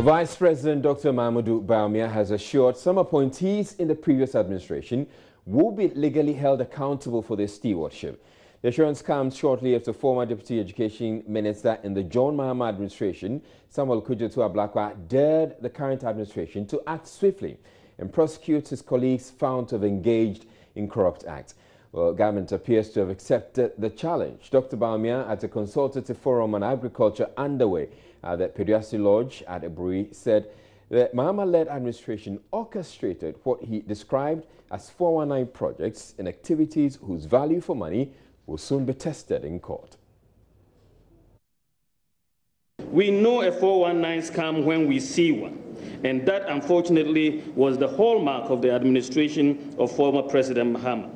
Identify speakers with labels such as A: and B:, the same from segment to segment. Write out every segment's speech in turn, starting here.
A: Vice President Dr. Marmaduke Bonilla has assured some appointees in the previous administration will be legally held accountable for their stewardship. The assurance comes shortly after former Deputy Education Minister in the John Mahama administration, Samuel Kwadwo Bonilla, dared the current administration to act swiftly and prosecute his colleagues found to have engaged in corrupt acts. Well, government appears to have accepted the challenge. Dr. Bonilla, at a consultative forum on agriculture underway at the Pediasy Lodge at Afriyie, said the Mahama-led administration orchestrated what he described as 419 projects and activities whose value for money will soon be tested in court.
B: We know a 419 scam when we see one, and that unfortunately was the hallmark of the administration of former President Mahama.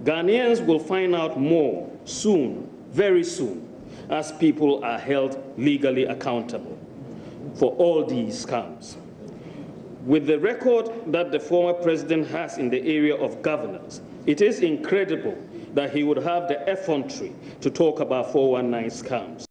B: Ghanaians will find out more soon, very soon, as people are held legally accountable for all these scams. With the record that the former president has in the area of governance, it is incredible that he would have the effrontery to talk about 419 scams.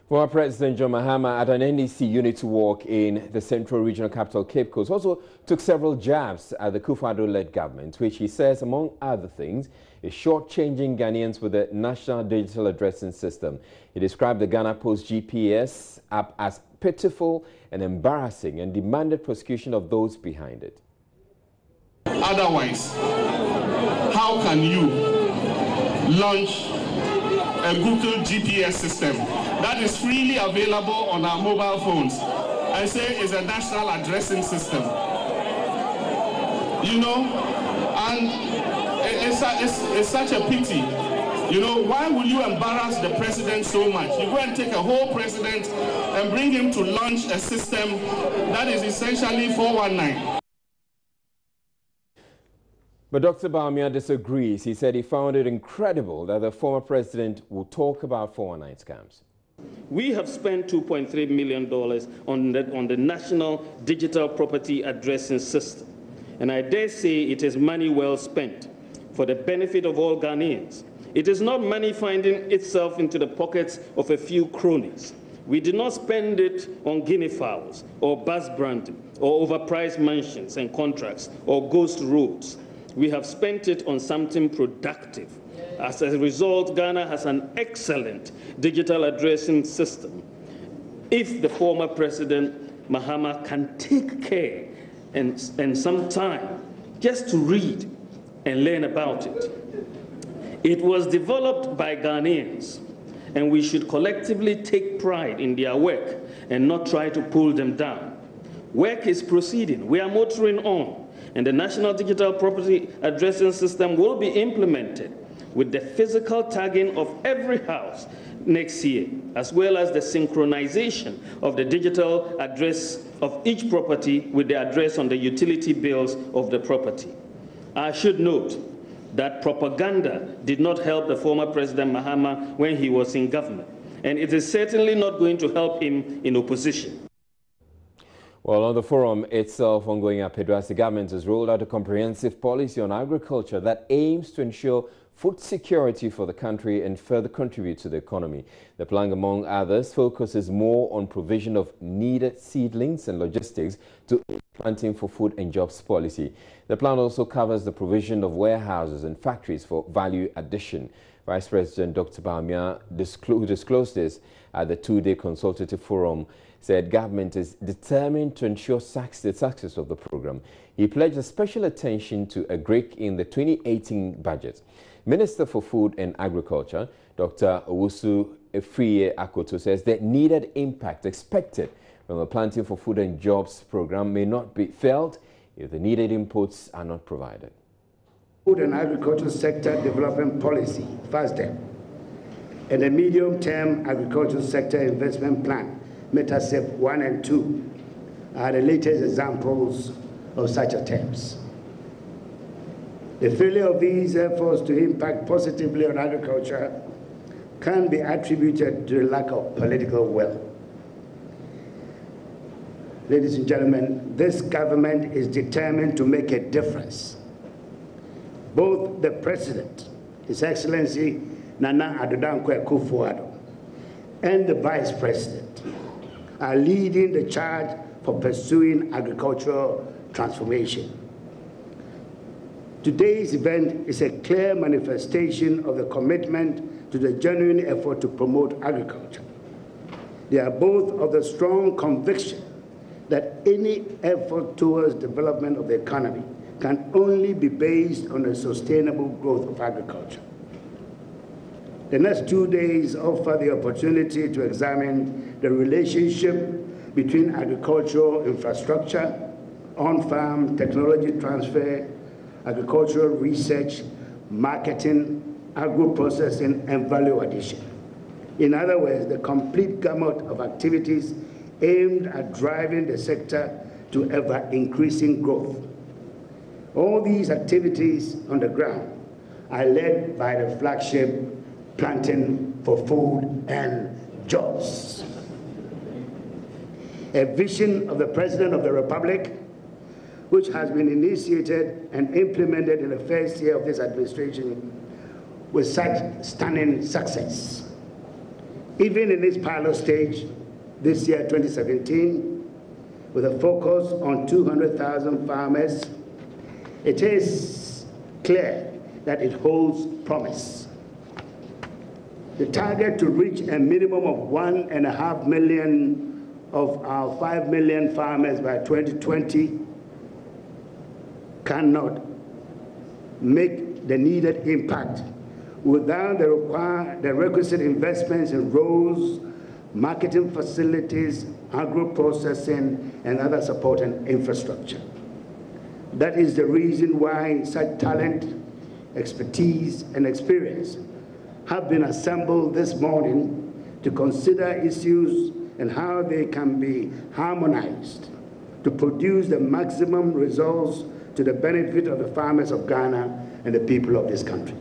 A: Former President John Mahama at an NDC unit walk in the Central Regional Capital, Cape Coast, also took several jabs at the Kwadwo-led government, which he says, among other things, is shortchanging Ghanaians with the National Digital Addressing System. He described the Ghana Post GPS app as pitiful and embarrassing and demanded prosecution of those behind it.
C: Otherwise, how can you launch a Google GPS system that is freely available on our mobile phones and say it's a national addressing system? You know, and it's such a pity. You know, why will you embarrass the president so much? You go and take a whole president and bring him to launch a system that is essentially 419.
A: But Dr. Bonilla disagrees. He said he found it incredible that the former president would talk about 419 scams.
B: We have spent $2.3 million on the National Digital Property Addressing System, and I dare say it is money well spent for the benefit of all Ghanaians. It is not money finding itself into the pockets of a few cronies. We did not spend it on guinea fowls or bus branding or overpriced mansions and contracts or ghost roads. We have spent it on something productive. As a result, Ghana has an excellent digital addressing system. If the former President Mahama can take care and some time just to read and learn about it. It was developed by Ghanaians, and we should collectively take pride in their work and not try to pull them down. Work is proceeding. We are motoring on, and the National Digital Property Addressing System will be implemented with the physical tagging of every house next year, as well as the synchronization of the digital address of each property with the address on the utility bills of the property. I should note that propaganda did not help the former President Mahama when he was in government, and it is certainly not going to help him in opposition.
A: Well, on the forum itself ongoing at Pediasy, the government has rolled out a comprehensive policy on agriculture that aims to ensure food security for the country and further contribute to the economy. The plan, among others, focuses more on provision of needed seedlings and logistics to planting for food and jobs policy. The plan also covers the provision of warehouses and factories for value addition. Vice President Dr. Bonilla, who disclosed this at the two-day consultative forum, said government is determined to ensure the success of the program. He pledged a special attention to agric in the 2018 budget. Minister for Food and Agriculture, Dr. Owusu says the needed impact expected from the Planting for Food and Jobs program may not be felt if the needed inputs are not provided.
D: Food and Agriculture Sector Development Policy, FASDEP, and the Medium-Term Agricultural Sector Investment Plan, METASEP 1 and 2, are the latest examples of such attempts. The failure of these efforts to impact positively on agriculture can be attributed to the lack of political will. Ladies and gentlemen, this government is determined to make a difference. Both the President, His Excellency Nana Addo Dankwa Akufo-Addo, and the Vice President are leading the charge for pursuing agricultural transformation. Today's event is a clear manifestation of the commitment to the genuine effort to promote agriculture. They are both of the strong conviction that any effort towards development of the economy can only be based on the sustainable growth of agriculture. The next 2 days offer the opportunity to examine the relationship between agricultural infrastructure, on-farm technology transfer, agricultural research, marketing, agro-processing, and value addition. In other words, the complete gamut of activities aimed at driving the sector to ever-increasing growth. All these activities on the ground are led by the flagship Planting for Food and Jobs, a vision of the President of the Republic, which has been initiated and implemented in the first year of this administration with such stunning success. Even in its pilot stage, this year, 2017, with a focus on 200,000 farmers, it is clear that it holds promise. The target to reach a minimum of 1.5 million of our 5 million farmers by 2020 cannot make the needed impact without the requisite investments in roads, marketing facilities, agro-processing, and other supporting infrastructure. That is the reason why such talent, expertise, and experience have been assembled this morning to consider issues and how they can be harmonized to produce the maximum results to the benefit of the farmers of Ghana and the people of this country.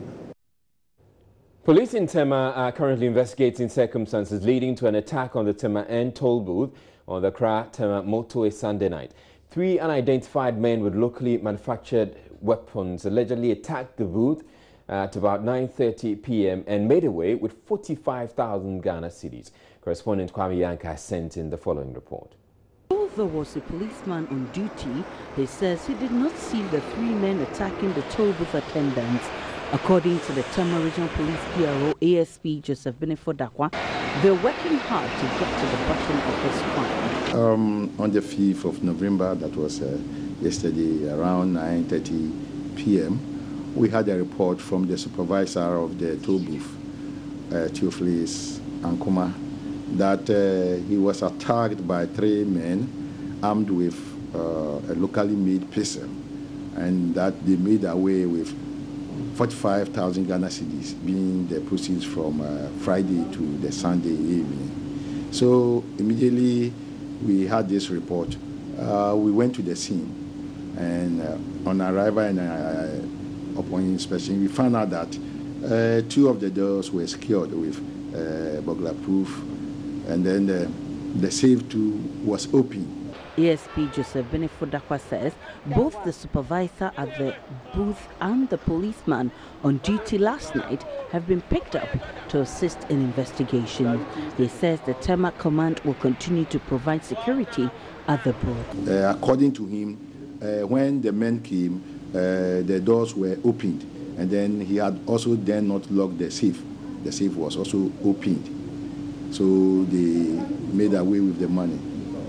A: Police in Tema are currently investigating circumstances leading to an attack on the Tema N toll booth on the Accra-Tema motorway Sunday night. 3 unidentified men with locally manufactured weapons allegedly attacked the booth at about 9:30 p.m. and made away with 45,000 Ghana cedis. Correspondent Coby Nkrumah sent in the following report.
E: Although there was a policeman on duty, he says he did not see the 3 men attacking the toll booth attendants. According to the Tema Regional Police PRO ASP Joseph Benefodakwa, they're working hard to get to the bottom of this crime.
F: On the 5th of November, that was yesterday, around 9:30 p.m., we had a report from the supervisor of the toll booth, Coby Nkrumah, that he was attacked by 3 men armed with a locally made pistol, and that they made away with 45,000 Ghana cedis, being the proceeds from Friday to the Sunday evening. So immediately we had this report. We went to the scene, and on arrival and upon inspection, we found out that 2 of the doors were secured with burglar proof, and then the safe too was open.
E: ASP Joseph Benefodakwa says both the supervisor at the booth and the policeman on duty last night have been picked up to assist in investigation. He says the Tema command will continue to provide security at the booth.
F: According to him, when the men came, the doors were opened, and then he had also then not locked the safe. The safe was also opened, so they made away with the money.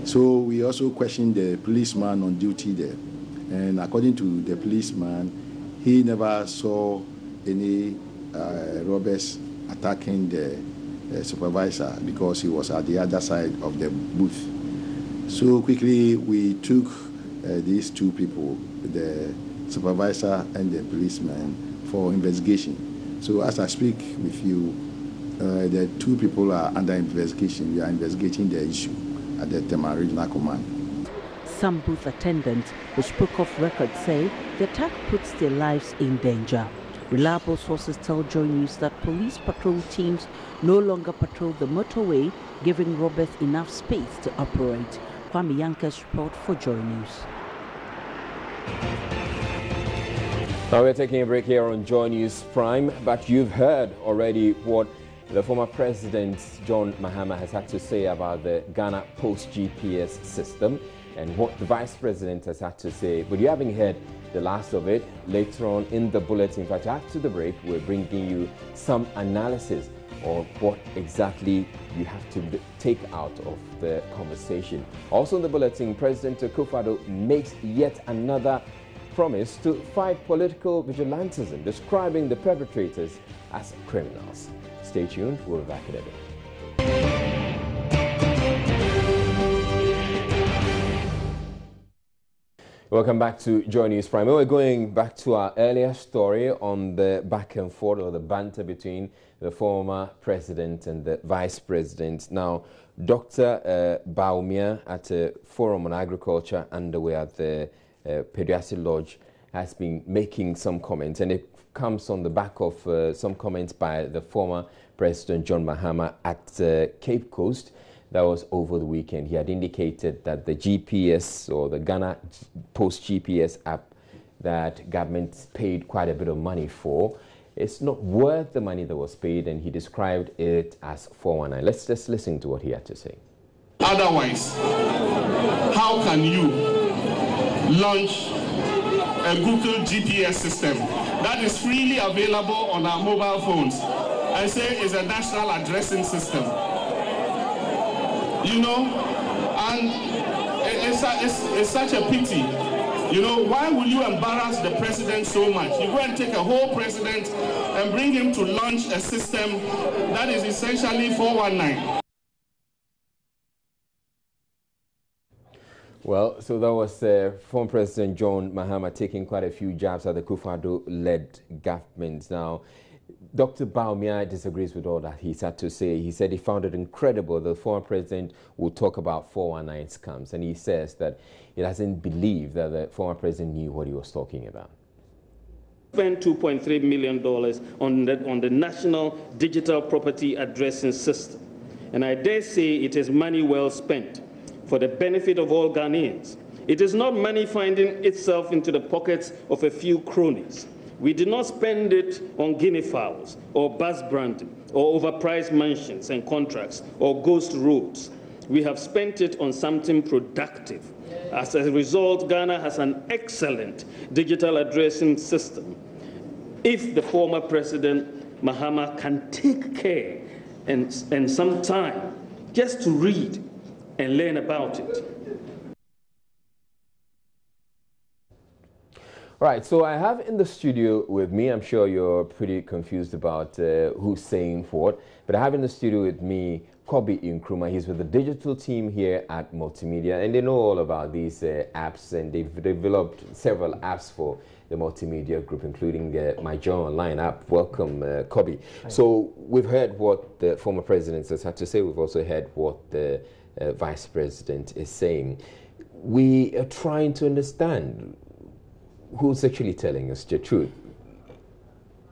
F: So we also questioned the policeman on duty there, and according to the policeman, he never saw any robbers attacking the supervisor because he was at the other side of the booth. So quickly we took these 2 people, the supervisor and the policeman, for investigation. So as I speak with you, the 2 people are under investigation. We are investigating the issue at the Tema Regional Command.
E: Some booth attendants who spoke off record say the attack puts their lives in danger. Reliable sources tell Joy News that police patrol teams no longer patrol the motorway, giving robbers enough space to operate. Coby Nkrumah's report for Joy News.
A: Now we're taking a break here on Joy News Prime, but you've heard already what the former President John Mahama has had to say about the Ghana post-GPS system and what the Vice President has had to say. But you haven't heard the last of it. Later on in the bulletin, in fact, after the break, we're bringing you some analysis of what exactly you have to take out of the conversation. Also in the bulletin, President Kwadwo makes yet another promise to fight political vigilantism, describing the perpetrators as criminals. Stay tuned, we'll be back in a bit. Welcome back to Joy News Prime. We're going back to our earlier story on the back and forth or the banter between the former president and the vice president. Now, Dr. Bawumia at a forum on agriculture underway at the Pediatric Lodge has been making some comments, and it comes on the back of some comments by the former President John Mahama at Cape Coast. That was over the weekend. He had indicated that the GPS or the Ghana post-GPS app that government paid quite a bit of money for, it's not worth the money that was paid, and he described it as 419. Let's just listen to what he had to say.
C: Otherwise, how can you launch a Google GPS system that is freely available on our mobile phones and say it's a national addressing system? You know, and it's such a pity. You know, why will you embarrass the president so much? You go and take a whole president and bring him to launch a system that is essentially 419.
A: Well, so that was former President John Mahama taking quite a few jabs at the Kwadwo-led government. Now, Dr. Bawumia disagrees with all that he's had to say. He said he found it incredible the former president would talk about 419 scams, and he says that he doesn't believe that the former president knew what he was talking about.
B: Spent $2.3 million on the National Digital Property Addressing System, and I dare say it is money well spent for the benefit of all Ghanaians. It is not money finding itself into the pockets of a few cronies. We did not spend it on guinea fowls or bus branding or overpriced mansions and contracts or ghost roads. We have spent it on something productive. As a result, Ghana has an excellent digital addressing system. If the former President Mahama can take care and some time just to read and learn about it.
A: Right, so I have in the studio with me, I'm sure you're pretty confused about who's saying what, but I have in the studio with me Coby Nkrumah. He's with the digital team here at Multimedia, and they know all about these apps, and they've developed several apps for the Multimedia Group, including My Joy Online app. Welcome, Coby. So we've heard what the former president has had to say. We've also heard what the vice president is saying. We are trying to understand who's actually telling us the truth.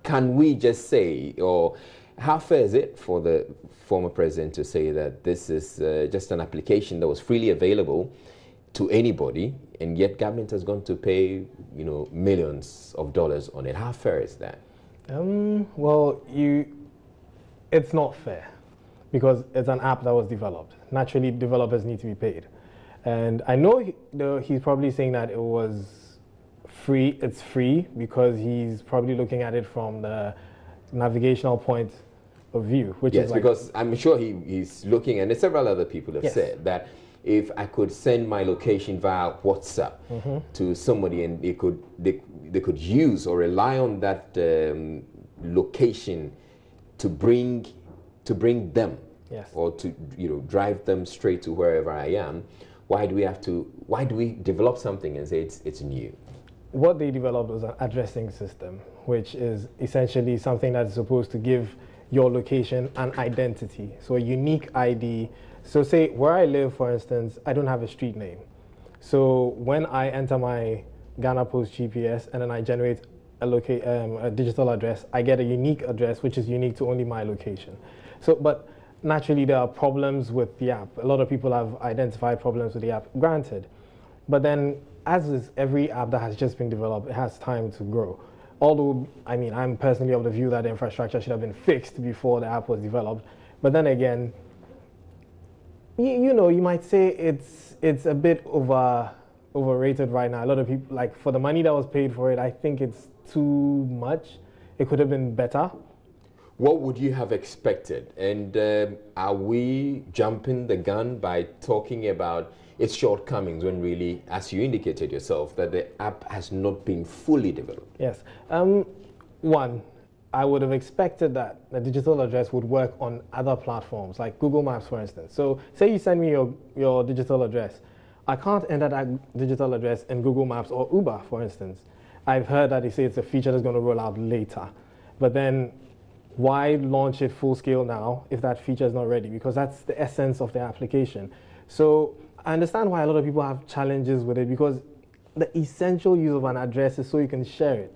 A: Can we just say, or how fair is it for the former president to say that this is just an application that was freely available to anybody, and yet government has gone to pay, you know, millions of dollars on it? How fair is that?
G: Well, it's not fair because it's an app that was developed. Naturally, developers need to be paid. And I know he's probably saying that it was free. It's free because he's probably looking at it from the navigational point of view, which is like, because
A: I'm sure he's looking, and several other people have said that if I could send my location via WhatsApp to somebody, and they could use or rely on that location to bring them, or to drive them straight to wherever I am. Why do we develop something and say it's new?
G: What they developed was an addressing system, which is essentially something that's supposed to give your location an identity, so a unique ID. So say where I live, for instance, I don't have a street name. So when I enter my Ghana Post GPS and then I generate a digital address, I get a unique address, which is unique to only my location. So, but naturally there are problems with the app. A lot of people have identified problems with the app, granted. But then, as is every app that has just been developed, it has time to grow. Although, I mean, I'm personally of the view that the infrastructure should have been fixed before the app was developed. But then again, you know, you might say it's a bit overrated right now. A lot of people, like, for the money that was paid for it, I think it's too much. It could have been better.
A: What would you have expected? And are we jumping the gun by talking about its shortcomings when really, as you indicated yourself, that the app has not been fully developed?
G: Yes. One, I would have expected that the digital address would work on other platforms, like Google Maps, for instance. So say you send me your digital address. I can't enter that digital address in Google Maps or Uber, for instance. I've heard that they say it's a feature that's going to roll out later. But then why launch it full scale now if that feature is not ready? Because that's the essence of the application. So I understand why a lot of people have challenges with it, because the essential use of an address is so you can share it,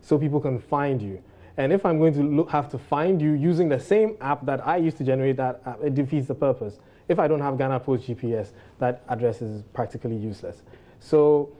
G: so people can find you. And if I'm going to have to find you using the same app that I used to generate that app, it defeats the purpose. If I don't have Ghana Post GPS, that address is practically useless. So,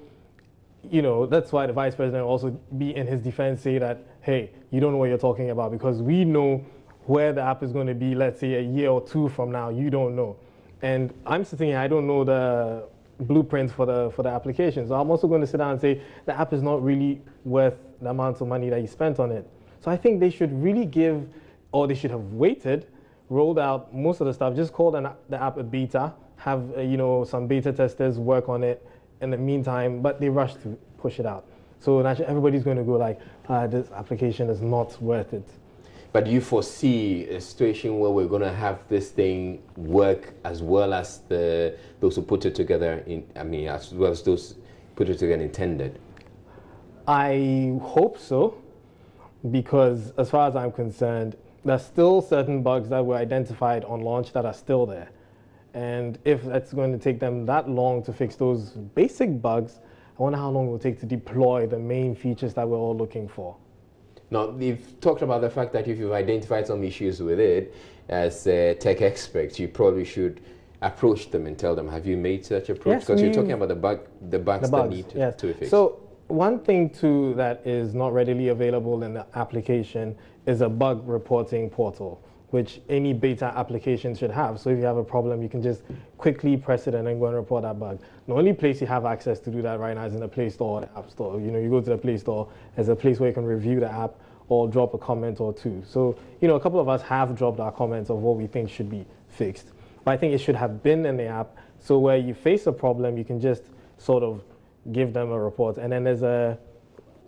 G: you know, that's why the vice president also be in his defense say that, hey, you don't know what you're talking about, because we know where the app is going to be, let's say a year or two from now. You don't know. And I'm sitting here, I don't know the blueprint for the application. So I'm also going to sit down and say the app is not really worth the amount of money that you spent on it. So I think they should really give, or they should have waited, rolled out most of the stuff, just call the app a beta, have you know, some beta testers work on it in the meantime, but they rushed to push it out. So naturally everybody's going to go like, this application is not worth it.
A: But do you foresee a situation where we're going to have this thing work as well as those who put it together, as well as those put it together intended?
G: I hope so, because as far as I'm concerned, there's still certain bugs that were identified on launch that are still there. And if it's going to take them that long to fix those basic bugs, I wonder how long it will take to deploy the main features that we're all looking for.
A: Now, you've talked about the fact that if you've identified some issues with it, as tech experts, you probably should approach them and tell them, have you made such approach? Because you're talking about the bugs that need to be fixed.
G: So one thing too that is not readily available in the application is a bug reporting portal, which any beta application should have. So if you have a problem, you can just quickly press it and then go and report that bug. The only place you have access to do that right now is in the Play Store or the App Store. You know, you go to the Play Store, there's a place where you can review the app or drop a comment or two. So, you know, a couple of us have dropped our comments of what we think should be fixed. But I think it should have been in the app, so where you face a problem, you can just sort of give them a report. And then there's a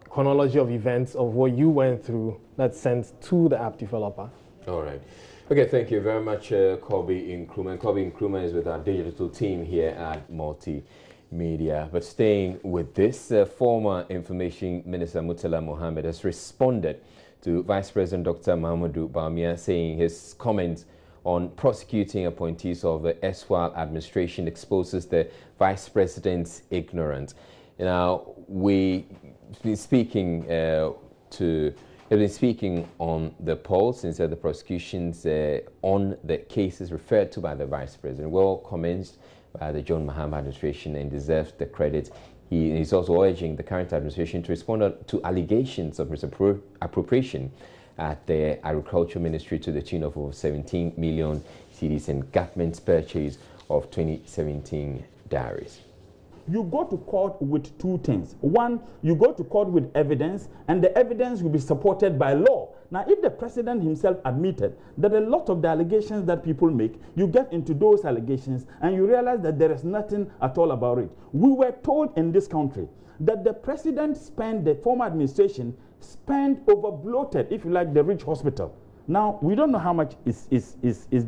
G: chronology of events of what you went through that's sent to the app developer.
A: All right. Okay, thank you very much, Coby Nkrumah. Coby Nkrumah is with our digital team here at Multimedia. But staying with this, former Information Minister Murtala Mohammed has responded to Vice President Dr. Marmaduke Bonilla, saying his comments on prosecuting appointees of the erstwhile administration exposes the Vice President's ignorance. Now, we've been speaking They've been speaking on the poll since the prosecutions on the cases referred to by the Vice President were commenced by the John Mahama administration and deserves the credit. He's also urging the current administration to respond to allegations of misappropriation at the Agriculture Ministry to the tune of over 17 million cedis and government's purchase of 2017 dairies.
H: You go to court with two things. One, you go to court with evidence, and the evidence will be supported by law. Now, if the president himself admitted that a lot of the allegations that people make, you get into those allegations and you realize that there is nothing at all about it. We were told in this country that the president spent, the former administration spent over bloated, if you like, the rich hospital. Now, we don't know how much is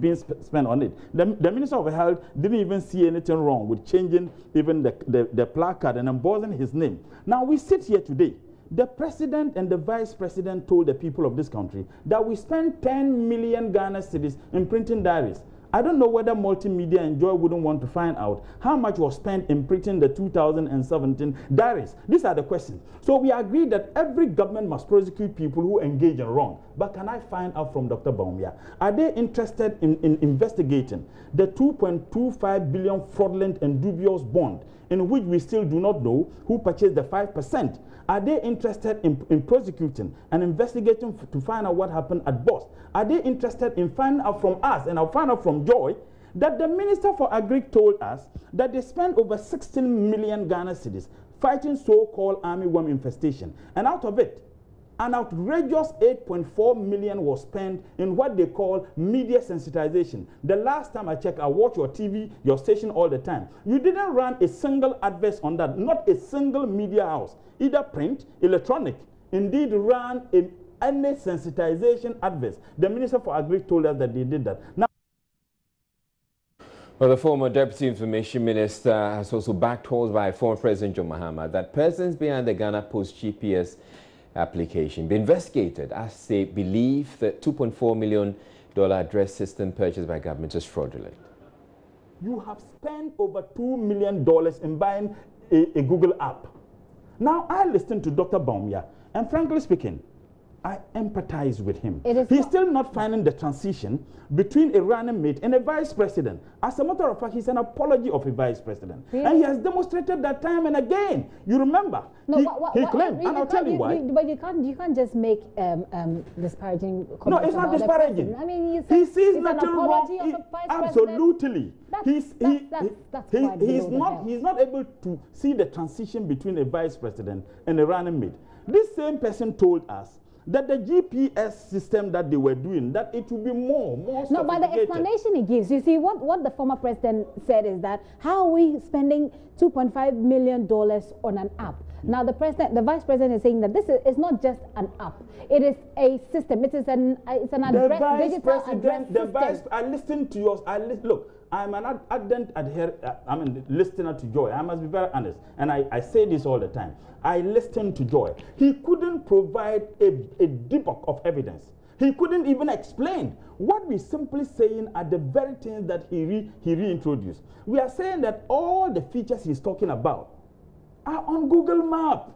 H: being spent on it. The Minister of Health didn't even see anything wrong with changing even the placard and embossing his name. Now, we sit here today. The president and the vice president told the people of this country that we spent 10 million Ghana cedis in printing diaries. I don't know whether Multimedia and Joy wouldn't want to find out how much was spent in printing the 2017 diaries. These are the questions. So we agree that every government must prosecute people who engage in wrong. But can I find out from Dr. Bonilla, are they interested in investigating the 2.25 billion fraudulent and dubious bond in which we still do not know who purchased the 5%? Are they interested in prosecuting and investigating to find out what happened at Boss? Are they interested in finding out from us, and I'll find out from Joy, that the Minister for Agri told us that they spent over 16 million Ghana cedis fighting so-called armyworm infestation. And out of it, an outrageous 8.4 million was spent in what they call media sensitization. The last time I checked, I watch your TV, your station all the time. You didn't run a single advert on that, not a single media house, either print, electronic, indeed ran any sensitization adverts. The Minister for Agri told us that they did that. Now,
A: well, the former Deputy Information Minister has also backed calls by former President John Mahama that persons behind the Ghana Post GPS application be investigated as they believe the $2.4 million address system purchased by government is fraudulent.
H: You have spent over $2 million in buying a Google app. Now, I listened to Dr. Baumia, and frankly speaking, I empathize with him. He's still not finding the transition between a running mate and a vice president. As a matter of fact, he's an apology of a vice president. Really? And he has demonstrated that time and again. You remember, he claimed, and I'll tell you why.
I: But you can't just make disparaging comments.
H: No, it's not disparaging.
I: I mean,
H: he sees nothing wrong. Absolutely. He's not able to see the transition between a vice president and a running mate. This same person told us that the GPS system that they were doing, that it will be more sophisticated.
I: No, but the explanation he gives, you see, what the former president said is that how are we spending $2.5 million on an app? Now the vice president is saying that this is not just an app; it is a system. It's an address, digital address system.
H: I listened to yours. Look, I'm an ardent listener to Joy. I must be very honest, and I say this all the time. I listened to Joy. He couldn't provide a debunk of evidence. He couldn't even explain. What we're simply saying are the very things that he reintroduced. We are saying that all the features he's talking about are on Google Map.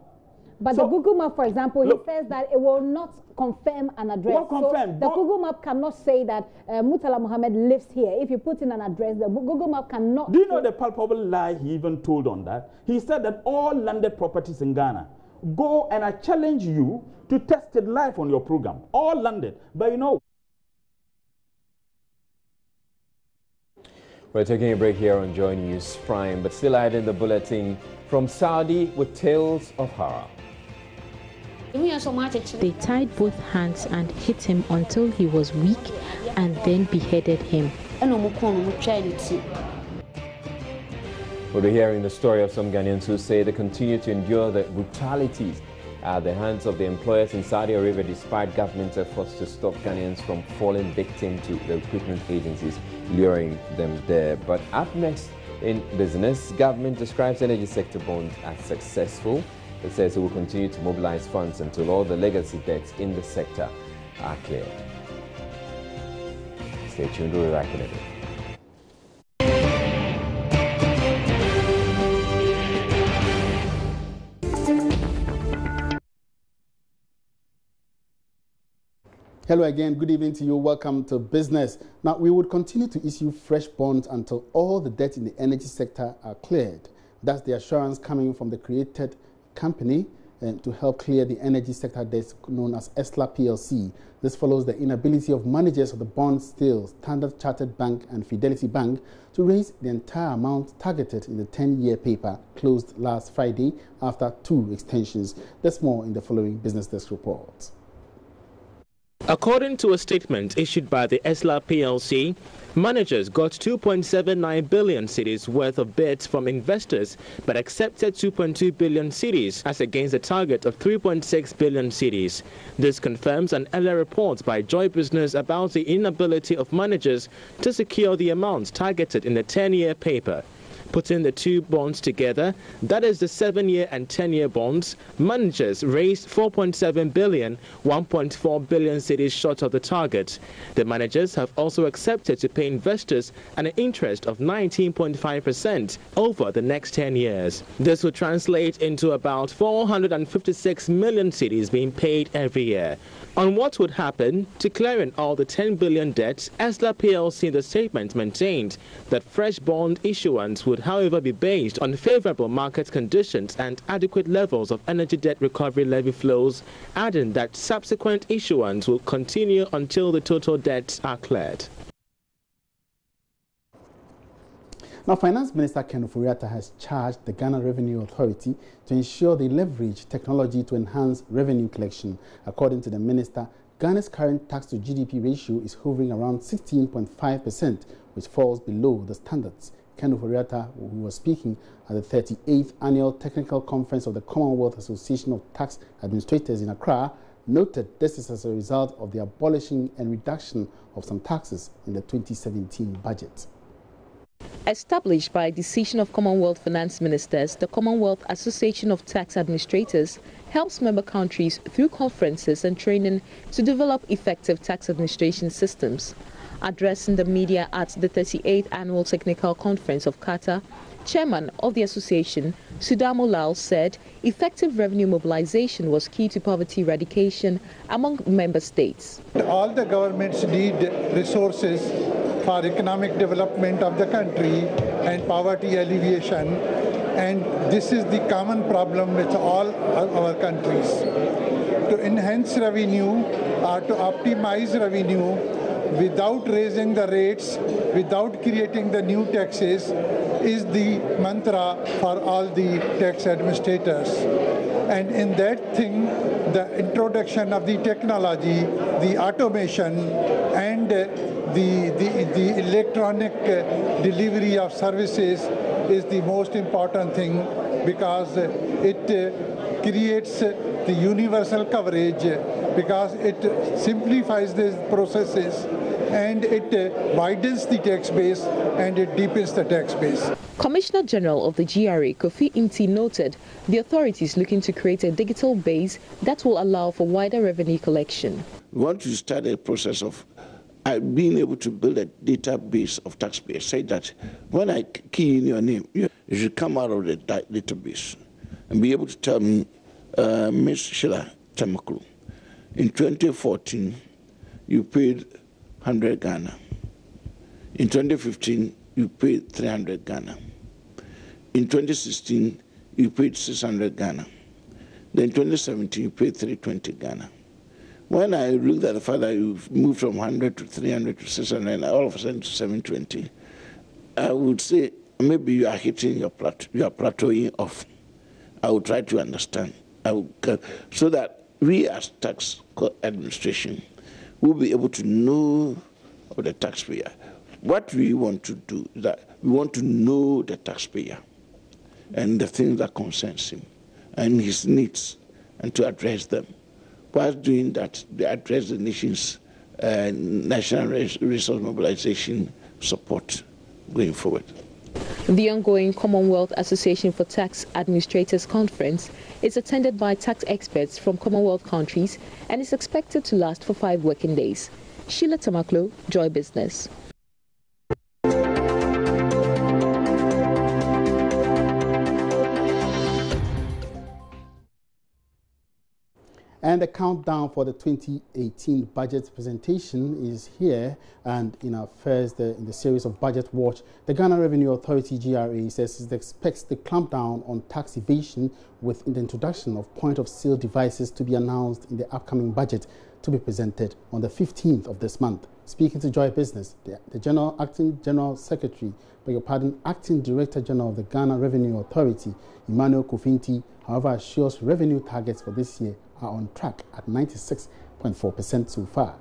I: But the Google Map, for example, he says that it will not confirm an address.
H: What confirm?
I: So the Google Map cannot say that Murtala Mohammed lives here. If you put in an address, the Google Map cannot.
H: Do you know the palpable lie he even told on that? He said that all landed properties in Ghana, go and I challenge you to test it live on your program. All landed. But you know.
A: We're taking a break here on Joy News Prime, but still adding the bulletin from Saudi with tales of horror.
J: They tied both hands and hit him until he was weak and then beheaded him.
A: We'll be hearing the story of some Ghanaians who say they continue to endure the brutalities at the hands of the employers in Saudi Arabia despite government efforts to stop Ghanaians from falling victim to the recruitment agencies luring them there. But up next in business, government describes energy sector bonds as successful. It says it will continue to mobilize funds until all the legacy debts in the sector are cleared. Stay tuned, we'll be back in a bit.
K: Hello again, good evening to you. Welcome to business. Now, we would continue to issue fresh bonds until all the debt in the energy sector are cleared. That's the assurance coming from the created company to help clear the energy sector debts known as ESLA PLC. This follows the inability of managers of the bond sales, Standard Chartered Bank and Fidelity Bank, to raise the entire amount targeted in the 10-year paper closed last Friday after 2 extensions. There's more in the following Business Desk report.
L: According to a statement issued by the ESLA PLC, managers got 2.79 billion cedis worth of bids from investors but accepted 2.2 billion cedis as against a target of 3.6 billion cedis. This confirms an earlier report by Joy Business about the inability of managers to secure the amounts targeted in the 10-year paper. Putting the two bonds together, that is the 7-year and 10-year bonds, managers raised 4.7 billion, 1.4 billion cedis short of the target. The managers have also accepted to pay investors an interest of 19.5% over the next 10 years. This would translate into about 456 million cedis being paid every year. On what would happen to clearing all the 10 billion debts, ESLA PLC in the statement maintained that fresh bond issuance would however, be based on favorable market conditions and adequate levels of energy debt recovery levy flows, adding that subsequent issuance will continue until the total debts are cleared.
K: Now, Finance Minister Ken Ofori-Atta has charged the Ghana Revenue Authority to ensure they leverage technology to enhance revenue collection. According to the minister, Ghana's current tax-to-GDP ratio is hovering around 16.5%, which falls below the standards. Ken Ofori-Atta, who was speaking at the 38th Annual Technical Conference of the Commonwealth Association of Tax Administrators in Accra, noted this is as a result of the abolishing and reduction of some taxes in the 2017 budget.
J: Established by a decision of Commonwealth Finance Ministers, the Commonwealth Association of Tax Administrators helps member countries through conferences and training to develop effective tax administration systems. Addressing the media at the 38th Annual Technical Conference of Qatar, Chairman of the association, Sudamo Lal, said effective revenue mobilization was key to poverty eradication among member states.
M: All the governments need resources for economic development of the country and poverty alleviation, and this is the common problem with all our countries. To enhance revenue or to optimize revenue without raising the rates, without creating the new taxes, is the mantra for all the tax administrators. And in that thing, the introduction of the technology, the automation, and the electronic delivery of services is the most important thing, because it creates the universal coverage, because it simplifies the processes, and it widens the tax base and it deepens the tax base.
J: Commissioner General of the GRA, Kofi Nti, noted the authority is looking to create a digital base that will allow for wider revenue collection.
N: We want to start a process of being able to build a database of taxpayers. Say that when I key in your name, you should come out of the database and be able to tell me, Ms. Sheila Tamaklu, in 2014, you paid 100 Ghana. In 2015, you paid 300 Ghana. In 2016, you paid 600 Ghana. Then in 2017, you paid 320 Ghana. When I looked at the fact that you've moved from 100 to 300 to 600, and all of a sudden to 720, I would say maybe you are hitting your plateau, you are plateauing off. I would try to understand. So that we as tax administration will be able to know of the taxpayer. What we want to do is that we want to know the taxpayer and the things that concerns him and his needs, and to address them. Whilst doing that, they address the nation's national resource mobilization support going forward.
J: The ongoing Commonwealth Association for Tax Administrators Conference is attended by tax experts from Commonwealth countries and is expected to last for 5 working days. Sheila Tamaklo, Joy Business.
K: And the countdown for the 2018 budget presentation is here. And in our first in the series of Budget Watch, the Ghana Revenue Authority, GRA, says it expects to clamp down on tax evasion with the introduction of point-of-sale devices to be announced in the upcoming budget to be presented on the 15th of this month. Speaking to Joy Business, the Acting General Secretary, Acting Director General of the Ghana Revenue Authority, Emmanuel Kofinti, however, assures revenue targets for this year are on track at 96.4% so far.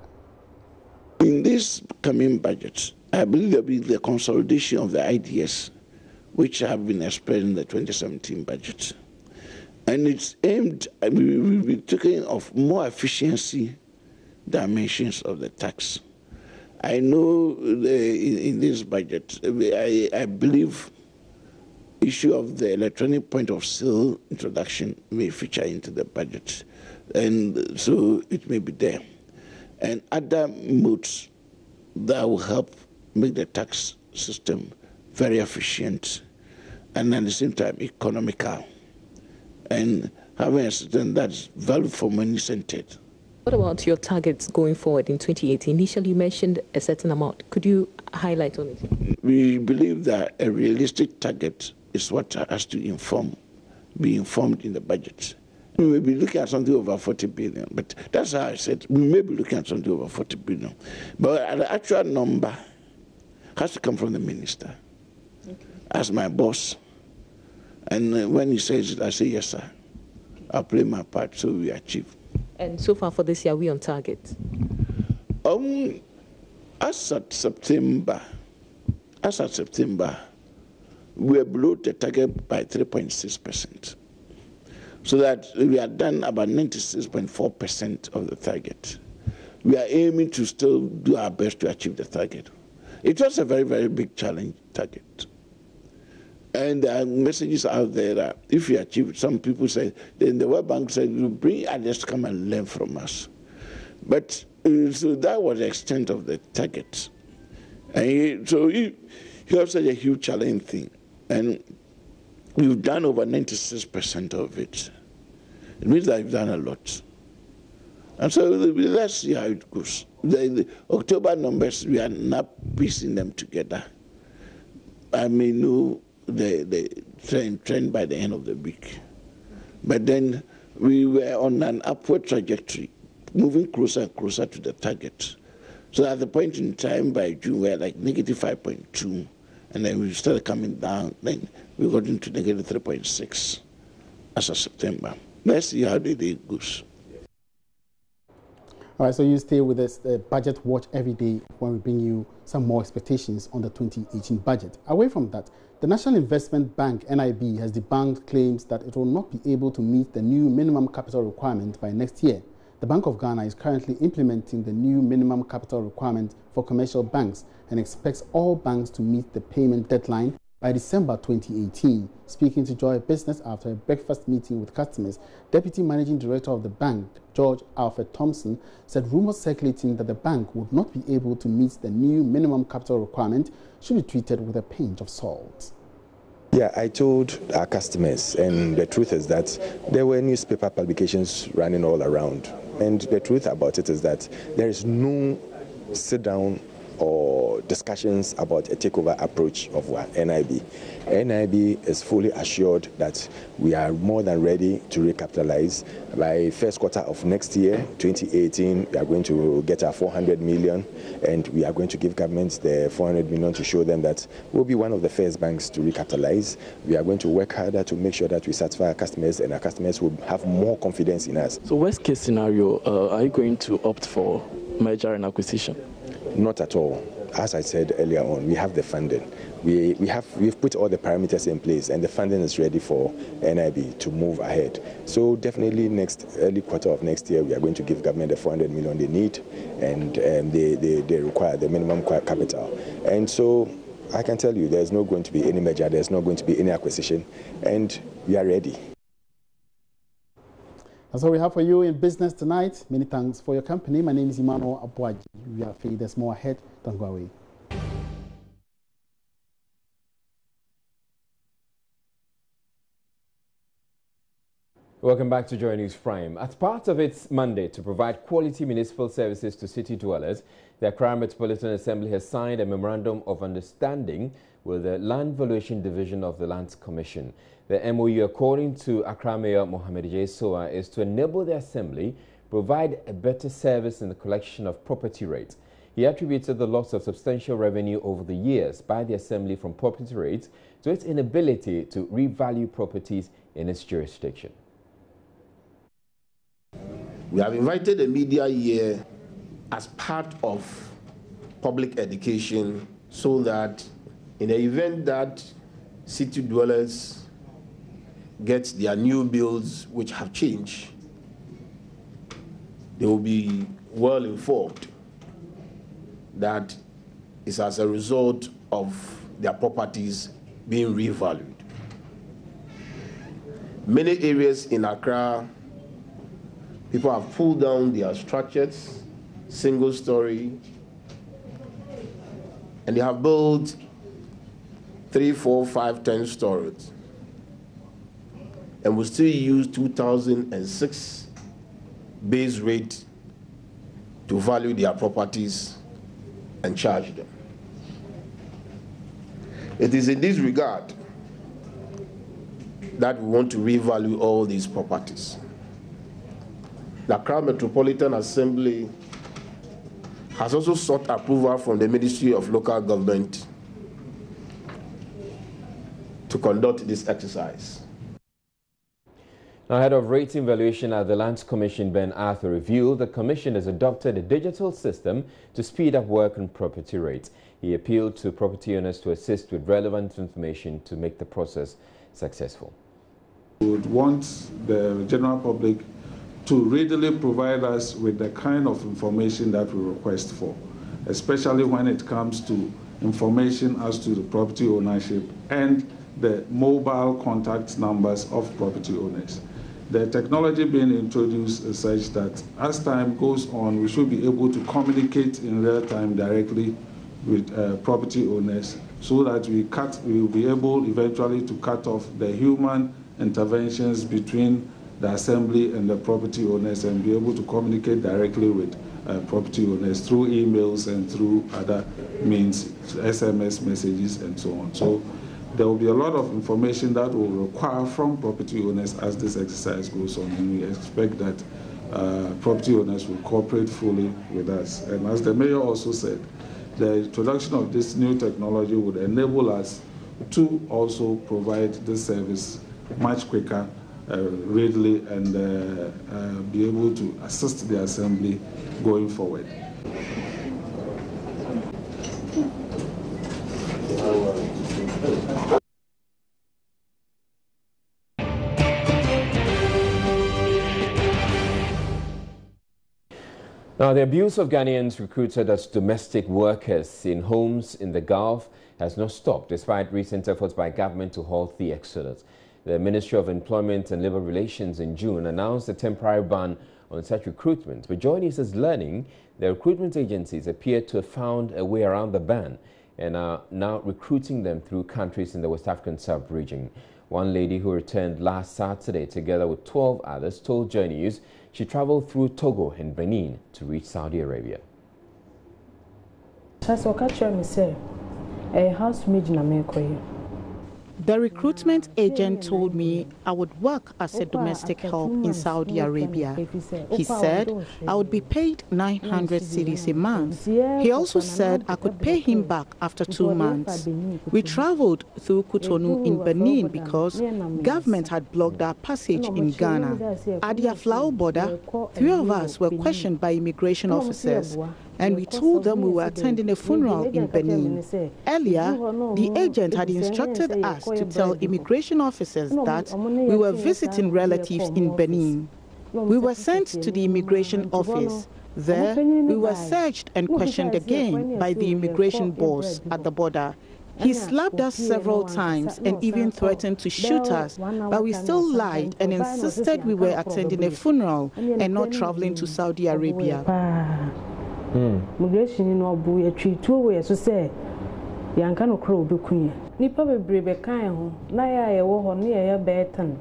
N: In this coming budget, I believe there will be the consolidation of the ideas which have been expressed in the 2017 budget. And it's aimed, we will be taking of more efficiency dimensions of the tax. I know in this budget, I believe issue of the electronic point of sale introduction may feature into the budget, and so it may be there. And other modes that will help make the tax system very efficient and at the same time economical, and having a system that's value for money centered.
J: What about your targets going forward in 2018? Initially, you mentioned a certain amount. Could you highlight on it?
N: we believe that a realistic target is what has to be informed in the budget. We may be looking at something over 40 billion, but that's how I said we may be looking at something over 40 billion. But the actual number has to come from the minister as my boss. And when he says it, I say, yes, sir. I'll play my part so we achieve.
J: And so far for this year, are we on target?
N: As at September, we are below the target by 3.6%. So that we are done about 96.4% of the target. We are aiming to still do our best to achieve the target. It was a very, very big challenge target. And there are messages out there that if we achieve, some people say, then the World Bank said, you bring others to come and learn from us. But so that was the extent of the target. And so you have such a huge challenge thing. And we've done over 96% of it. It means that we've done a lot. And so let's see how it goes. The October numbers, we are not piecing them together. I may know the trend by the end of the week. But then we were on an upward trajectory, moving closer and closer to the target. So at the point in time by June, we were like negative 5.2, and then we started coming down. Then we got into negative 3.6 as of September. Let's see how the day goes.
K: All right, so you stay with us, Budget Watch, every day when we bring you some more expectations on the 2018 budget. Away from that, the National Investment Bank, NIB, has debunked claims that it will not be able to meet the new minimum capital requirement by next year. The Bank of Ghana is currently implementing the new minimum capital requirement for commercial banks and expects all banks to meet the payment deadline by December 2018. Speaking to Joy Business after a breakfast meeting with customers, Deputy Managing Director of the bank, George Alfred Thompson, said rumors circulating that the bank would not be able to meet the new minimum capital requirement should be treated with a pinch of salt.
O: Yeah, I told our customers, and the truth is that there were newspaper publications running all around. And the truth about it is that there is no sit-down or discussions about a takeover approach of NIB. NIB is fully assured that we are more than ready to recapitalize. By first quarter of next year, 2018, we are going to get our 400 million, and we are going to give government the 400 million to show them that we'll be one of the first banks to recapitalize. We are going to work harder to make sure that we satisfy our customers, and our customers will have more confidence in us.
P: So worst case scenario, are you going to opt for merger and acquisition?
O: Not at all. As I said earlier on, we have the funding. We've put all the parameters in place, and the funding is ready for NIB to move ahead. So definitely early quarter of next year, we are going to give government the 400 million they need, and they require the minimum capital. And so I can tell you there's not going to be any merger, there's not going to be any acquisition, and we are ready.
K: That's all we have for you in business tonight. Many thanks for your company. My name is Emmanuel Abuaji. We are free. There's more ahead. Don't go away.
A: Welcome back to Joy News Prime. As part of its mandate to provide quality municipal services to city dwellers, the Accra Metropolitan Assembly has signed a memorandum of understanding with the Land Valuation Division of the Lands Commission. The MOU, according to Accra Mayor Mohamed J. Soa, is to enable the Assembly provide a better service in the collection of property rates. He attributed the loss of substantial revenue over the years by the Assembly from property rates to its inability to revalue properties in its jurisdiction.
Q: We have invited the media here as part of public education so that in the event that city dwellers get their new bills which have changed, they will be well informed that it's as a result of their properties being revalued. Many areas in Accra, people have pulled down their structures, single story, and they have built 3, 4, 5, 10 stories. And we still use 2006 base rate to value their properties and charge them. It is in this regard that we want to revalue all these properties. The Accra Metropolitan Assembly has also sought approval from the Ministry of Local Government to conduct this exercise.
A: Now, head of rating valuation at the Lands Commission, Ben Arthur, revealed the Commission has adopted a digital system to speed up work on property rates. He appealed to property owners to assist with relevant information to make the process successful.
R: We would want the general public to readily provide us with the kind of information that we request for, especially when it comes to information as to the property ownership and the mobile contact numbers of property owners. The technology being introduced is such that as time goes on, we should be able to communicate in real time directly with property owners so that we will be able eventually to cut off the human interventions between the assembly and the property owners and be able to communicate directly with property owners through emails and through other means, SMS messages and so on. So there will be a lot of information that will require from property owners as this exercise goes on, and we expect that property owners will cooperate fully with us. And as the Mayor also said, the introduction of this new technology would enable us to also provide this service much quicker, readily, and be able to assist the Assembly going forward.
A: Now, the abuse of Ghanaians recruited as domestic workers in homes in the Gulf has not stopped, despite recent efforts by government to halt the exodus. The Ministry of Employment and Labour Relations in June announced a temporary ban on such recruitment. But Joy News is learning the recruitment agencies appear to have found a way around the ban and are now recruiting them through countries in the West African sub-region. One lady who returned last Saturday together with 12 others told Joy News she traveled through Togo and Benin to reach Saudi Arabia.
S: The recruitment agent told me I would work as a domestic help in Saudi Arabia. He said I would be paid 900 cedis a month. He also said I could pay him back after 2 months. We traveled through Cotonou in Benin because government had blocked our passage in Ghana. At the Aflao border, 3 of us were questioned by immigration officers, and we told them we were attending a funeral in Benin. Earlier, the agent had instructed us to tell immigration officers that we were visiting relatives in Benin. We were sent to the immigration office. There, we were searched and questioned again by the immigration boss at the border. He slapped us several times and even threatened to shoot us, but we still lied and insisted we were attending a funeral and not traveling to Saudi Arabia.
T: Migration no bu ya twitu we so say yanka no kro obekunye nipa bebrebe kan ho na ya ye wo ho na ya betan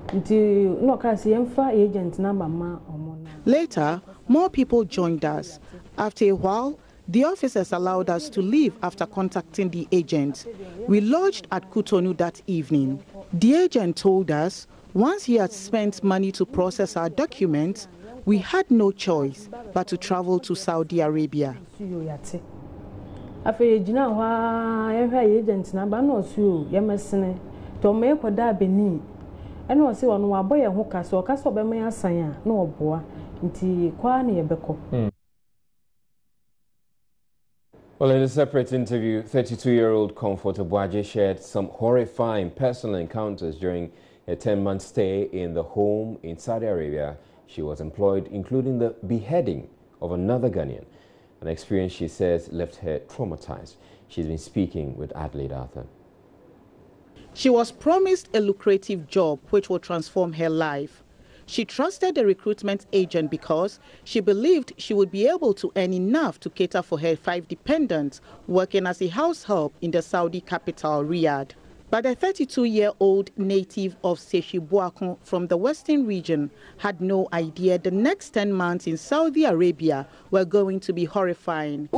T: nti no ka se yemfa agent number ma omona.
S: Later, more people joined us. After a while, the officers allowed us to leave after contacting the agent. We lodged at Cotonou that evening. The agent told us once he had spent money to process our documents, we had no choice but to travel to Saudi Arabia.
T: Afriyie jina hwa yehwa agent na ba no su yemesene to me koda Benin ene o se wono waboye ho kaso o kaso be me asan a na oboa nti kwa na yebeko.
A: Well, in a separate interview, 32-year-old Comfort Obuaje shared some horrifying personal encounters during a 10-month stay in the home in Saudi Arabia she was employed, including the beheading of another Ghanaian, an experience she says left her traumatized. She's been speaking with Adelaide Arthur.
S: She was promised a lucrative job which will transform her life. She trusted the recruitment agent because she believed she would be able to earn enough to cater for her 5 dependents working as a house help in the Saudi capital, Riyadh. But the 32-year-old native of Seshibuakon from the western region had no idea the next 10 months in Saudi Arabia were going to be horrifying.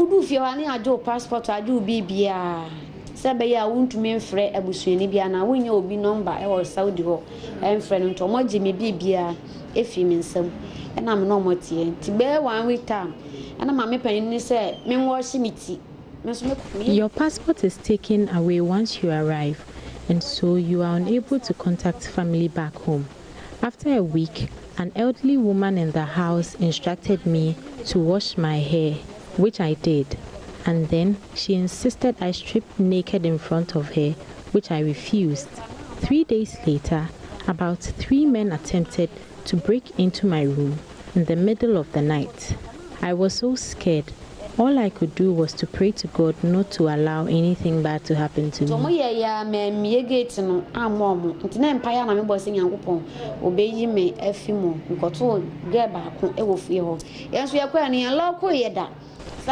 U: Sebe ya wuntumi mfrɛ abusuani bia na wonya obi number e wo Saudi ho emfrɛ no nto mo gye me bibia efi me nsam na me no motie ti be 1 week time na ma me panyin ni sɛ me nwo me ti.
J: Your passport is taken away once you arrive, and so you are unable to contact family back home. After a week, an elderly woman in the house instructed me to wash my hair, which I did. And then she insisted I strip naked in front of her, which I refused. 3 days later, about 3 men attempted to break into my room in the middle of the night. I was so scared. All I could do was to pray to God not to allow anything bad to happen to me.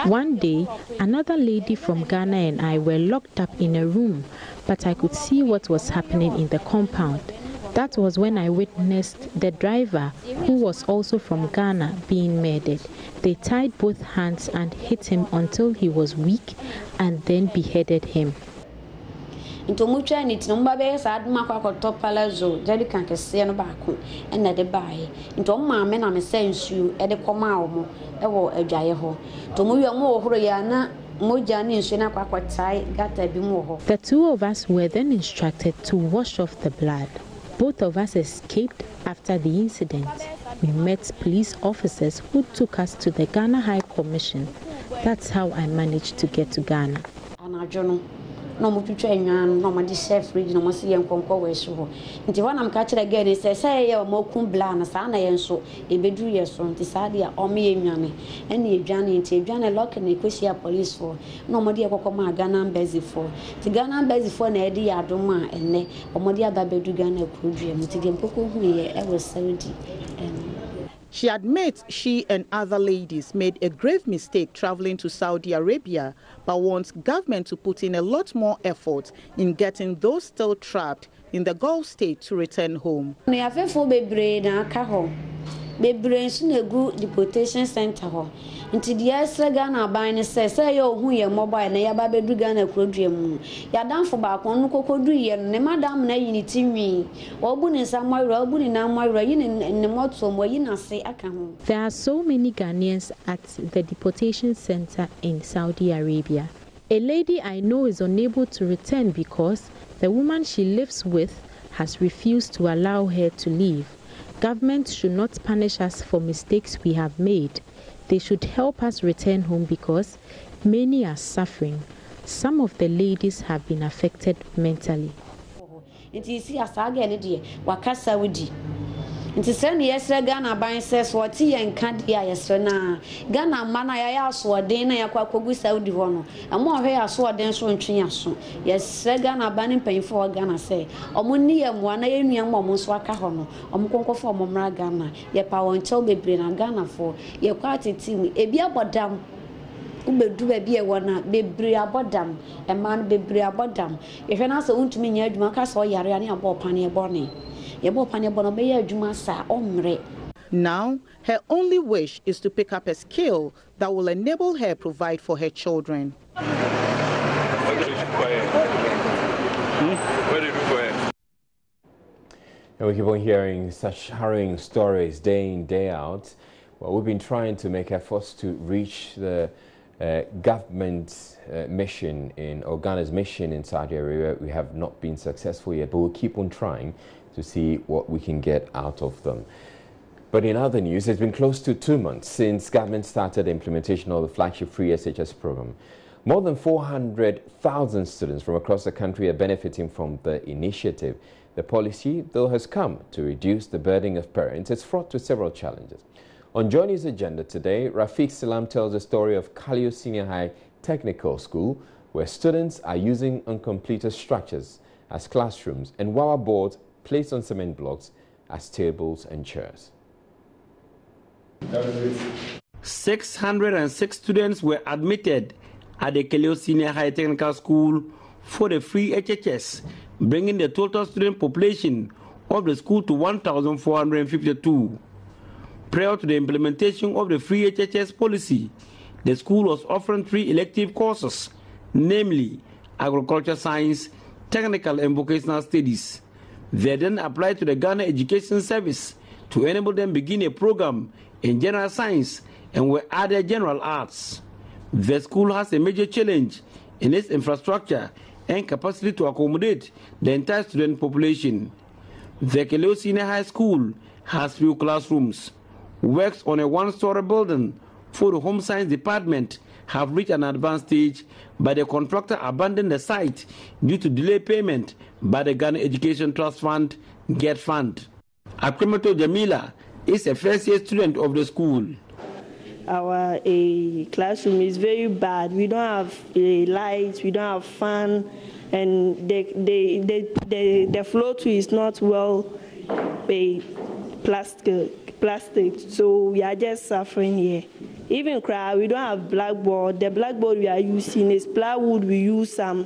J: One day, another lady from Ghana and I were locked up in a room, but I could see what was happening in the compound. That was when I witnessed the driver, who was also from Ghana, being murdered. They tied both hands and hit him until he was weak and then beheaded him.
U: Into mucha ni tinomba be sa aduma kwa topalazo jadi kan kese no baako na de bae into maame na me sensu e de koma omo e wo adwaye ho to mu wi mo ohoro ya na moja ni nsu na kwa tai gata bi mu ho.
J: The two of us were then instructed to wash off the blood. Both of us escaped after the incident. We met police officers who took us to the Ghana High Commission. That's how I managed to get to Ghana.
U: No mo twetwa enwan no mo de chef fridge no mo se yen konko we so ho nti wana m ka kire again say ye mo kun bla na sa na yen so e bedu ye so nti sa dia o me enwane ene edwane nti edwane lock na ekosia police for no mo de kokoma Ghana embassy for ti Ghana embassy for na e de yadom a ene o mo de aba bedu Ghana krodue nti ge mpoko hu ye e was Saudi.
S: She admits she and other ladies made a grave mistake traveling to Saudi Arabia, but wants government to put in a lot more effort in getting those still trapped in the Gulf state to return home.
U: Deportation center ho nti the extra Ghana ban ne say yo hu ye mobile na ya ba bedu Ghana krodue mu ya danfo ba kon no kokodu ye ne madam na yi ni tinwi obu ni samwara obu ni na mwara yi ne moto mo yi na se aka ho.
J: There are so many Ghanaians at the deportation center in Saudi Arabia. A lady I know is unable to return because the woman she lives with has refused to allow her to leave. Government should not punish us for mistakes we have made. They should help us return home because many are suffering. Some of the ladies have been affected mentally.
U: Nti se ne yesre Ghana ban says what yen kan dia yesre na Ghana mana ya aso den na yakwa kogu Saudi ho no amo hwe aso den so ntwe aso yesre Ghana ban mpanyfo Ghana say omo ni yam na yenua mo so aka ho no omo konkofo omo mra Ghana ye pa won chel bebre na Ghana fo ye kwa tetim ebi abodam ubedu ba bi e wona bebre abodam e man bebre abodam ye hwe na so untumi nya adwuma ka so yare ani abo pane e bone.
S: Now, her only wish is to pick up a skill that will enable her provide for her children.
A: And we keep on hearing such harrowing stories day in, day out. Well, we've been trying to make efforts to reach the government mission or Ghana's mission in Saudi Arabia. We have not been successful yet, but we'll keep on trying to see what we can get out of them. But in other news, it's been close to 2 months since government started the implementation of the flagship free SHS program. More than 400,000 students from across the country are benefiting from the initiative. The policy, though, has come to reduce the burden of parents. It's fraught with several challenges. On Joy News Agenda today, Rafiq Salam tells the story of Kalio Senior High Technical School, where students are using uncompleted structures as classrooms and wire boards placed on cement blocks as tables and chairs.
V: 606 students were admitted at the Kalio Senior High Technical School for the free HHS, bringing the total student population of the school to 1,452. Prior to the implementation of the free HHS policy, the school was offering 3 elective courses, namely agriculture science, technical and vocational studies. They then applied to the Ghana Education Service to enable them begin a program in general science and were added general arts. The school has a major challenge in its infrastructure and capacity to accommodate the entire student population. The Keleo Senior High School has few classrooms, works on a one-story building for the home science department have reached an advanced stage, but the contractor abandoned the site due to delayed payment by the Ghana Education Trust Fund, GET Fund. Kwadwo Bonilla is a first-year student of the school.
D: Our classroom is very bad. We don't have lights, we don't have fan, and the floor too is not well plastic, so we are just suffering here. Even we don't have blackboard. The blackboard we are using is plywood. We use some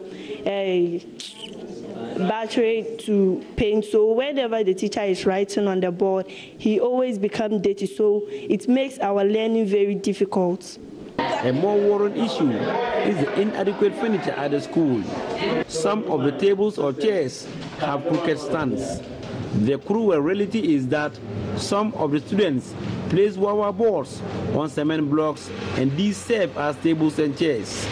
D: battery to paint. So whenever the teacher is writing on the board, he always becomes dirty. So it makes our learning very difficult.
V: A more worrying issue is the inadequate furniture at the school. Some of the tables or chairs have crooked stands. The cruel reality is that some of the students place wawa boards on cement blocks, and these serve as tables and chairs.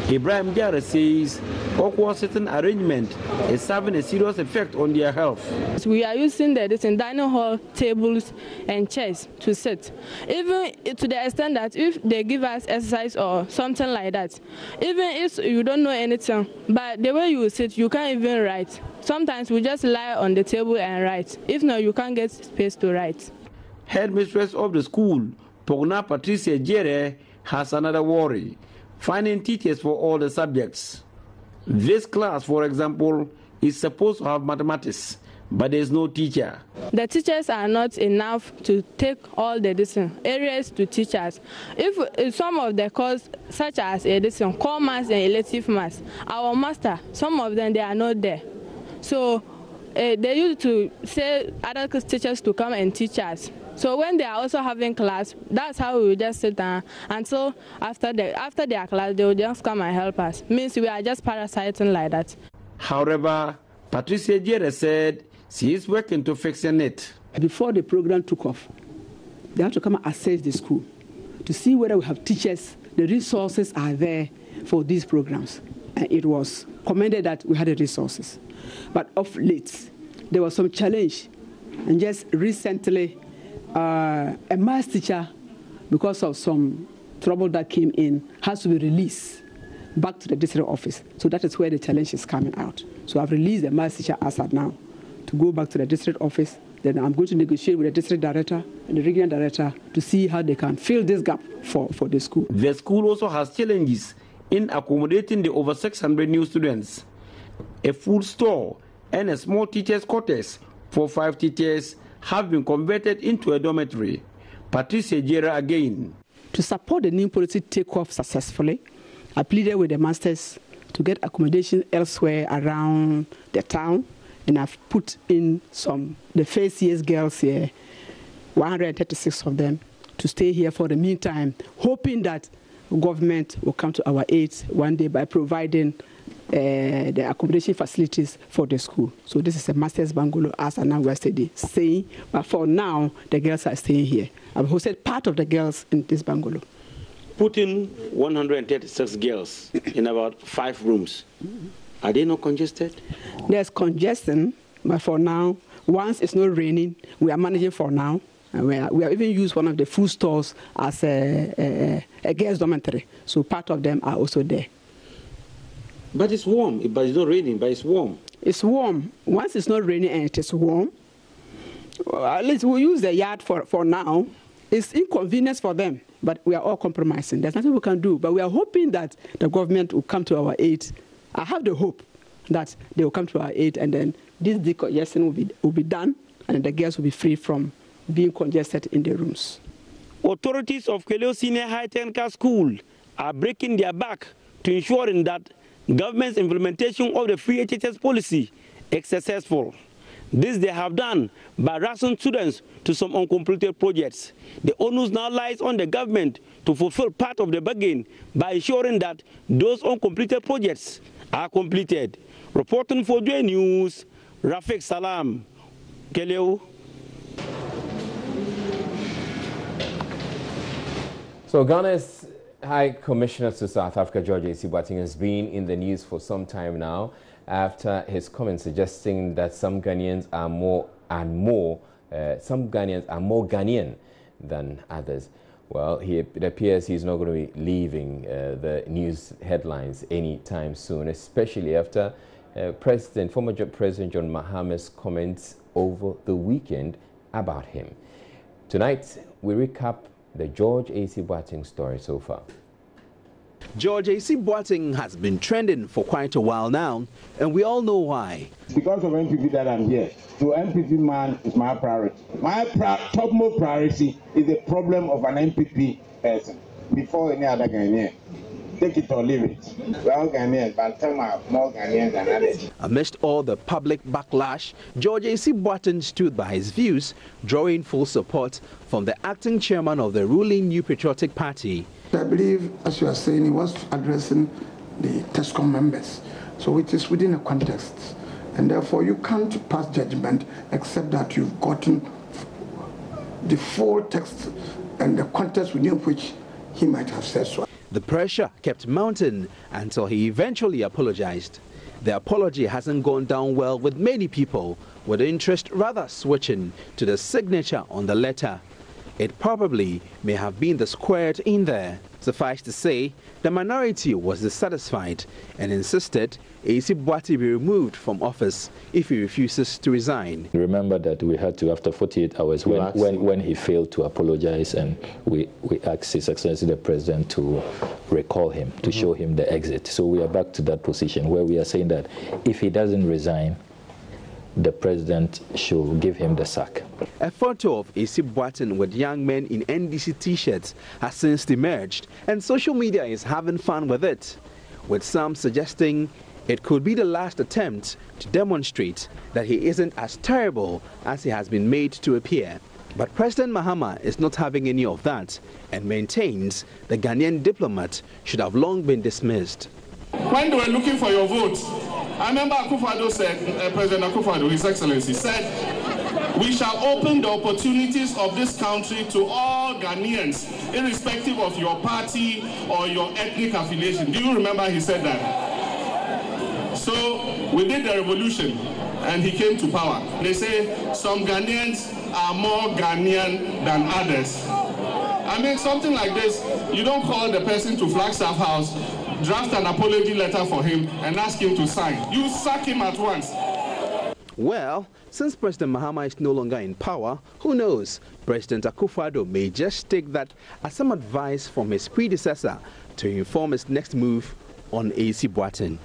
V: Ibrahim Jara says awkward sitting arrangement is having a serious effect on their health.
T: We are using the dining hall tables and chairs to sit, even to the extent that if they give us exercise or something like that, even if you don't know anything, but the way you sit, you can't even write. Sometimes we just lie on the table and write. If not, you can't get space to write.
V: Headmistress of the school, Pogna Patricia Jere, has another worry: finding teachers for all the subjects. This class, for example, is supposed to have mathematics, but there is no teacher.
T: The teachers are not enough to take all the different areas to teach us. If some of the courses, such as core maths and elective maths, our master, some of them, they are not there. So they used to say other teachers to come and teach us. So when they are also having class, that's how we will just sit down until after their class, they will just come and help us. Means we are just parasiting like that.
V: However, Patricia Jere said she is working to fix it.
F: Before the program took off, they have to come and assess the school to see whether we have teachers, the resources are there for these programs. And it was commended that we had the resources. But of late, there was some challenge. And just recently, a maths teacher, because of some trouble that came in, has to be released back to the district office. So that is where the challenge is coming out. So I've released the maths teacher as at now to go back to the district office. Then I'm going to negotiate with the district director and the regional director to see how they can fill this gap for the school.
V: The school also has challenges in accommodating the over 600 new students. A food store and a small teachers' quarters for 5 teachers have been converted into a dormitory. Patricia Jera again.
F: To support the new policy take-off successfully, I pleaded with the masters to get accommodation elsewhere around the town, and I've put in the first year's girls here, 136 of them, to stay here for the meantime, hoping that government will come to our aid one day by providing the accommodation facilities for the school. So this is a master's bungalow as an yesterday staying, but for now the girls are staying here. I've hosted part of the girls in this bungalow.
V: Putting 136 girls in about 5 rooms, are they not congested?
F: There's congestion, but for now, once it's not raining, we are managing for now. And we have even used one of the food stores as a girls' dormitory. So part of them are also there.
V: But it's warm. But it's not raining, but it's warm.
F: It's warm. Once it's not raining and it is warm, well, at least we'll use the yard for now. It's inconvenience for them, but we are all compromising. There's nothing we can do, but we are hoping that the government will come to our aid. I have the hope that they will come to our aid, and then this decongestion will be done, and the girls will be free from being congested in the rooms.
V: Authorities of Keleo Senior High Technical School are breaking their back to ensuring that government's implementation of the free HHS policy is successful. This they have done by rationing students to some uncompleted projects. The onus now lies on the government to fulfill part of the bargain by ensuring that those uncompleted projects are completed. Reporting for Joy News, Rafik Salam, Keleo.
A: So Ghana's High Commissioner to South Africa, George A.C. Boateng, has been in the news for some time now after his comments suggesting that some Ghanaians are more Ghanaian than others. Well, it appears he's not going to be leaving the news headlines anytime soon, especially after former President John Mahama's comments over the weekend about him. Tonight, we recap the George A.C. Boateng story so far.
C: George A.C. Boateng has been trending for quite a while now, and we all know why.
E: Because of MPP that I'm here. So MPP man is my priority. My topmost priority is the problem of an MPP person before any other Ghanaian. Take it or leave it. We're all Ghanaians, but some are more Ghanaians than others.
C: Amidst all the public backlash, George A.C. Boateng stood by his views, drawing full support from the acting chairman of the ruling New Patriotic Party.
W: I believe, as you are saying, he was addressing the TESCOM members. So it is within a context. And therefore, you can't pass judgment except that you've gotten the full text and the context within which he might have said so.
C: The pressure kept mounting until he eventually apologized. The apology hasn't gone down well with many people, with interest rather switching to the signature on the letter. It probably may have been the squared in there. Suffice to say, the minority was dissatisfied and insisted A.C. Boateng be removed from office if he refuses to resign.
X: Remember that we had to, after 48 hours, when he failed to apologize, and we asked His Excellency the President to recall him, to show him the exit. So we are back to that position where we are saying that if he doesn't resign, the President should give him the sack.
C: A photo of A.C. Boateng with young men in NDC t-shirts has since emerged, and social media is having fun with it, with some suggesting it could be the last attempt to demonstrate that he isn't as terrible as he has been made to appear. But President Mahama is not having any of that and maintains the Ghanaian diplomat should have long been dismissed.
Y: When they were looking for your votes, I remember Akufo-Addo said, President Akufo-Addo, His Excellency, said, we shall open the opportunities of this country to all Ghanaians, irrespective of your party or your ethnic affiliation. Do you remember he said that? So we did the revolution and he came to power. They say some Ghanaians are more Ghanaian than others. I mean, something like this, you don't call the person to Flagstaff House, draft an apology letter for him and ask him to sign. You sack him at once.
C: Well, since President Mahama is no longer in power, who knows? President Akufo-Addo may just take that as some advice from his predecessor to inform his next move on A.C. Boateng.